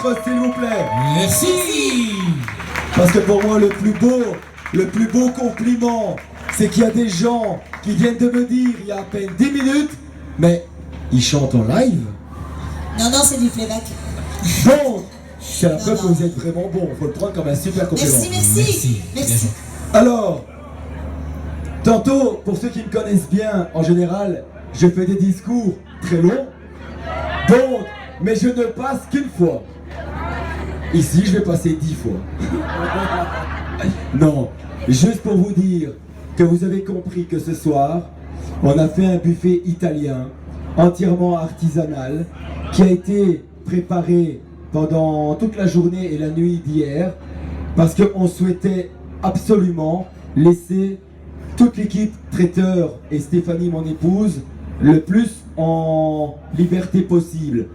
apôtres, s'il vous plaît. Merci. Parce que pour moi, le plus beau compliment, c'est qu'il y a des gens qui viennent de me dire il y a à peine 10 minutes, mais ils chantent en live. Non, c'est du playback. Donc, c'est la preuve que vous êtes vraiment bon. Il faut le prendre comme un super compliment. Merci. Alors, tantôt, pour ceux qui me connaissent bien, en général, je fais des discours très longs. Donc, mais je ne passe qu'une fois. Ici, je vais passer 10 fois. Non, juste pour vous dire que vous avez compris que ce soir, on a fait un buffet italien, entièrement artisanal, qui a été préparé pendant toute la journée et la nuit d'hier, parce qu'on souhaitait absolument laisser toute l'équipe traiteur et Stéphanie, mon épouse, le plus en liberté possible.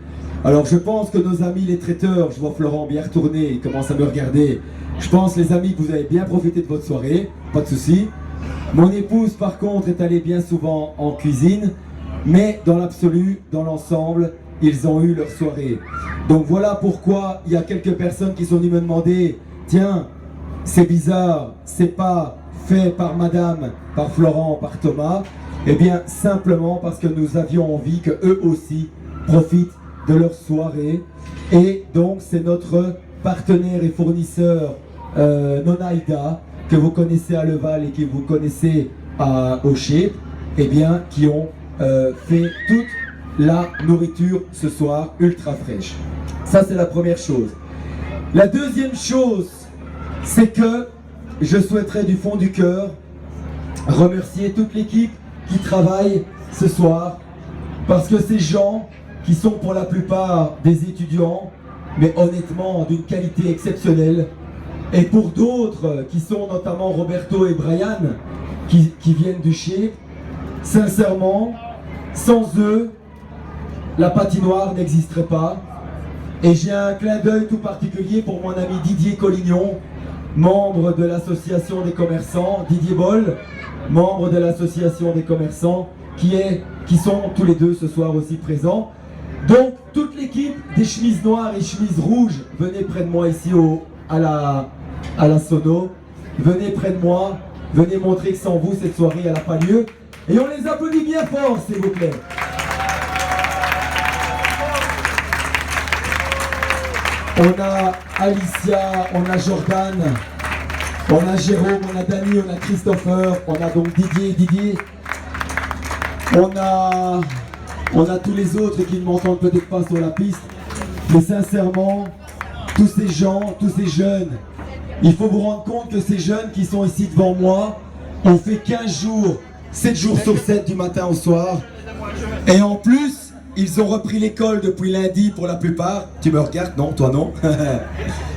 Alors je pense que nos amis les traiteurs, je vois Florent bien retourner, il commence à me regarder. Je pense les amis que vous avez bien profité de votre soirée, pas de souci. Mon épouse par contre est allée bien souvent en cuisine, mais dans l'absolu, dans l'ensemble, ils ont eu leur soirée. Donc voilà pourquoi il y a quelques personnes qui sont venues me demander, tiens, c'est bizarre, c'est pas fait par madame, par Florent, par Thomas. Eh bien simplement parce que nous avions envie que eux aussi profitent de leur soirée. Et donc c'est notre partenaire et fournisseur Nonaïda, que vous connaissez à Leval et que vous connaissez à Aucher, eh bien qui ont fait toute la nourriture ce soir ultra fraîche. Ça c'est la première chose. La deuxième chose, c'est que je souhaiterais du fond du cœur remercier toute l'équipe qui travaille ce soir, parce que ces gens qui sont pour la plupart des étudiants, mais honnêtement d'une qualité exceptionnelle, et pour d'autres qui sont notamment Roberto et Brian qui viennent du Chip, sincèrement, sans eux, la patinoire n'existerait pas. Et j'ai un clin d'œil tout particulier pour mon ami Didier Collignon, membre de l'association des commerçants, Didier Boll, membre de l'association des commerçants, qui sont tous les deux ce soir aussi présents. Donc toute l'équipe des chemises noires et chemises rouges, venez près de moi ici à la sono, venez près de moi, venez montrer que sans vous cette soirée elle n'a pas lieu. Et on les applaudit bien fort s'il vous plaît. On a Alicia, on a Jordan, on a Jérôme, on a Dani, on a Christopher, on a donc Didier. On a tous les autres qui ne m'entendent peut-être pas sur la piste. Mais sincèrement, tous ces gens, tous ces jeunes, il faut vous rendre compte que ces jeunes qui sont ici devant moi ont fait 15 jours, 7 jours sur 7 du matin au soir. Et en plus, ils ont repris l'école depuis lundi pour la plupart. Tu me regardes? Non, toi non.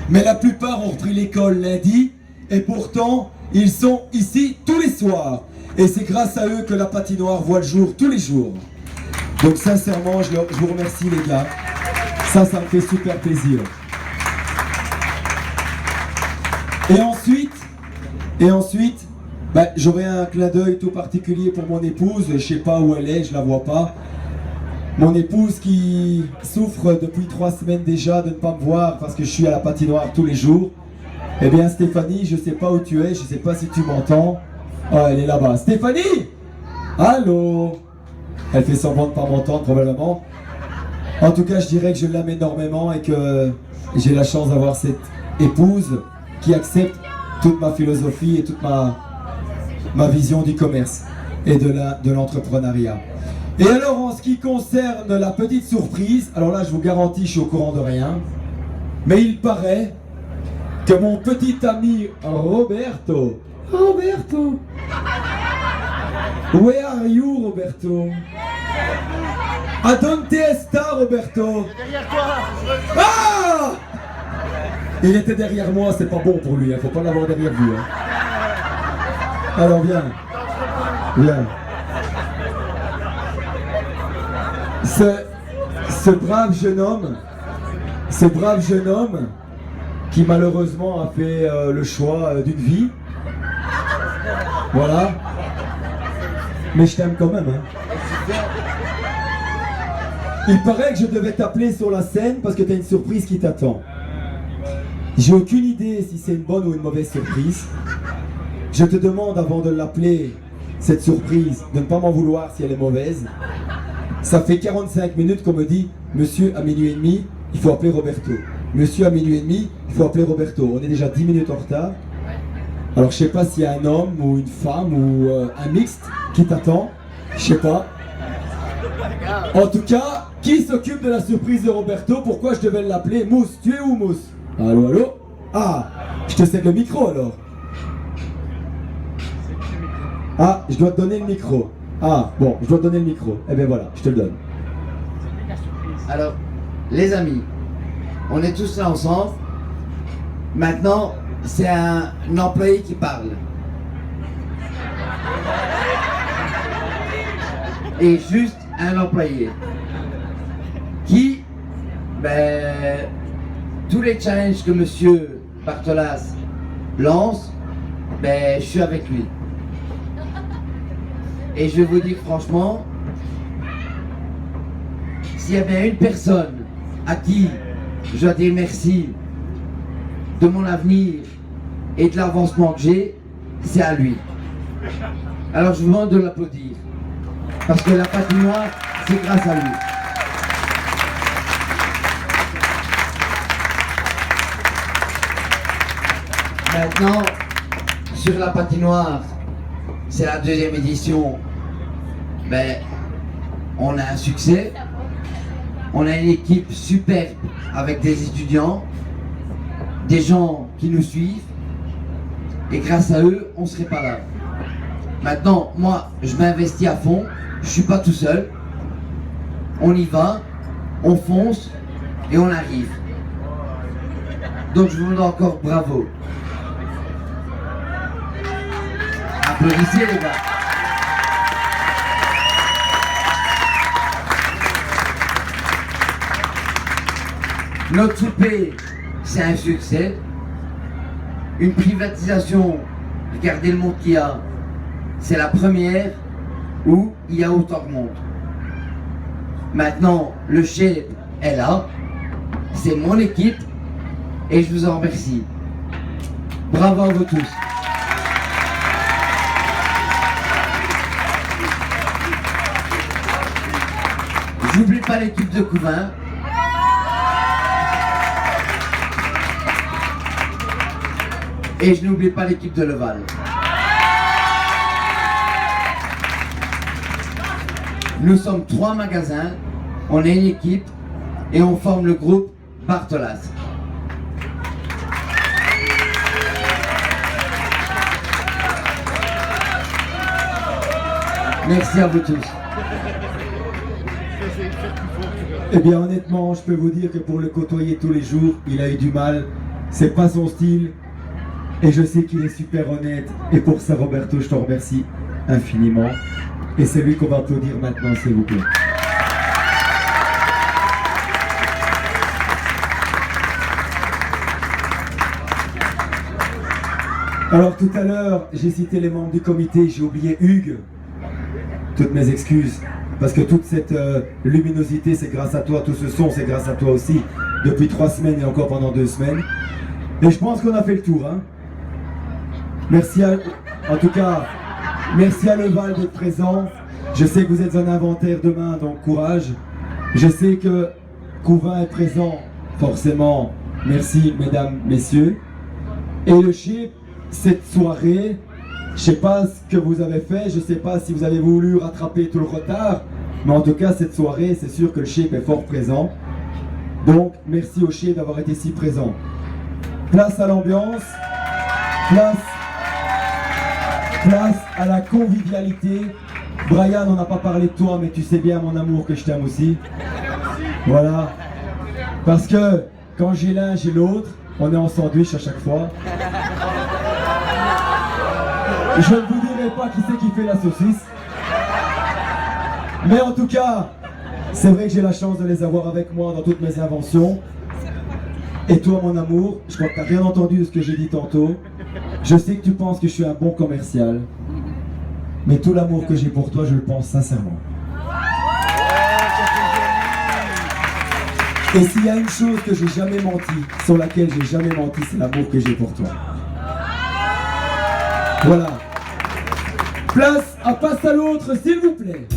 Mais la plupart ont repris l'école lundi. Et pourtant, ils sont ici tous les soirs. Et c'est grâce à eux que la patinoire voit le jour tous les jours. Donc sincèrement, je vous remercie les gars. Ça me fait super plaisir. Et ensuite, j'aurai un clin d'œil tout particulier pour mon épouse. Je ne sais pas où elle est, je ne la vois pas. Mon épouse qui souffre depuis 3 semaines déjà de ne pas me voir parce que je suis à la patinoire tous les jours. Eh bien Stéphanie, je ne sais pas où tu es, je ne sais pas si tu m'entends. Oh, elle est là-bas. Stéphanie! Allô? Elle fait semblant de ne pas m'entendre probablement. En tout cas, je dirais que je l'aime énormément et que j'ai la chance d'avoir cette épouse qui accepte toute ma philosophie et toute ma vision du commerce et de l'entrepreneuriat. Et alors, en ce qui concerne la petite surprise, alors là, je vous garantis, je suis au courant de rien, mais il paraît que mon petit ami Roberto, where are you, Roberto? Adonde esta, Roberto? Derrière toi. Ah! Il était derrière moi, c'est pas bon pour lui, hein. Faut pas l'avoir derrière vous. Hein. Alors viens. Ce brave jeune homme qui malheureusement a fait le choix d'une vie. Voilà. Mais je t'aime quand même. Hein. Il paraît que je devais t'appeler sur la scène parce que tu as une surprise qui t'attend. J'ai aucune idée si c'est une bonne ou une mauvaise surprise. Je te demande avant de l'appeler, cette surprise, de ne pas m'en vouloir si elle est mauvaise. Ça fait 45 minutes qu'on me dit, monsieur à minuit et demi, il faut appeler Roberto. Monsieur à minuit et demi, il faut appeler Roberto. On est déjà 10 minutes en retard. Alors je sais pas s'il y a un homme ou une femme ou un mixte qui t'attend. Je sais pas. En tout cas, qui s'occupe de la surprise de Roberto? Pourquoi je devais l'appeler? Mousse, tu es où Mousse? Allô, allô? Ah, je te cède le micro alors. Ah, je dois te donner le micro. Ah, bon, je dois te donner le micro. Eh bien voilà, je te le donne. Alors, les amis, on est tous là ensemble. Maintenant, c'est un employé qui parle. Et juste un employé. Qui, tous les challenges que monsieur Bartolas lance, je suis avec lui. Et je vais vous dire franchement, s'il y a bien une personne à qui je dois dire merci de mon avenir et de l'avancement que j'ai, c'est à lui. Alors je vous demande de l'applaudir. Parce que la patinoire, c'est grâce à lui. Maintenant, sur la patinoire, c'est la deuxième édition. On a un succès. On a une équipe superbe avec des étudiants, des gens qui nous suivent. Et grâce à eux, on ne serait pas là. Maintenant, moi, je m'investis à fond. Je ne suis pas tout seul. On y va, on fonce et on arrive. Donc je vous demande encore bravo. Applaudissez les gars. Notre souper, c'est un succès. Une privatisation, regardez le monde qu'il y a, c'est la première où il y a autant de monde. Maintenant, le chef est là, c'est mon équipe et je vous en remercie. Bravo à vous tous. J'oublie pas l'équipe de Couvain. Et je n'oublie pas l'équipe de Leval. Nous sommes 3 magasins, on est une équipe et on forme le groupe Bartolas. Merci à vous tous. Eh bien honnêtement, je peux vous dire que pour le côtoyer tous les jours, il a eu du mal. C'est pas son style. Et je sais qu'il est super honnête. Et pour ça, Roberto, je te remercie infiniment. Et c'est lui qu'on va applaudir maintenant, s'il vous plaît. Alors tout à l'heure, j'ai cité les membres du comité, j'ai oublié Hugues. Toutes mes excuses. Parce que toute cette luminosité, c'est grâce à toi. Tout ce son, c'est grâce à toi aussi. Depuis 3 semaines et encore pendant 2 semaines. Et je pense qu'on a fait le tour, hein. Merci en tout cas, merci à Leval d'être présent. Je sais que vous êtes un inventaire demain, donc courage. Je sais que Couvain est présent, forcément. Merci mesdames, messieurs. Et le chip, cette soirée, je sais pas ce que vous avez fait, je sais pas si vous avez voulu rattraper tout le retard, mais en tout cas cette soirée, c'est sûr que le chip est fort présent. Donc merci au chip d'avoir été si présent. Place à l'ambiance, place à la convivialité. Brian, on n'a pas parlé de toi, mais tu sais bien, mon amour, que je t'aime aussi. Voilà. Parce que quand j'ai l'un, j'ai l'autre. On est en sandwich à chaque fois. Je ne vous dirai pas qui c'est qui fait la saucisse. Mais en tout cas, c'est vrai que j'ai la chance de les avoir avec moi dans toutes mes inventions. Et toi, mon amour, je crois que tu n'as rien entendu de ce que j'ai dit tantôt. Je sais que tu penses que je suis un bon commercial. Mais tout l'amour que j'ai pour toi, je le pense sincèrement. Et s'il y a une chose que j'ai jamais menti, sur laquelle j'ai jamais menti, c'est l'amour que j'ai pour toi. Voilà. Place à Passe à l'autre, s'il vous plaît.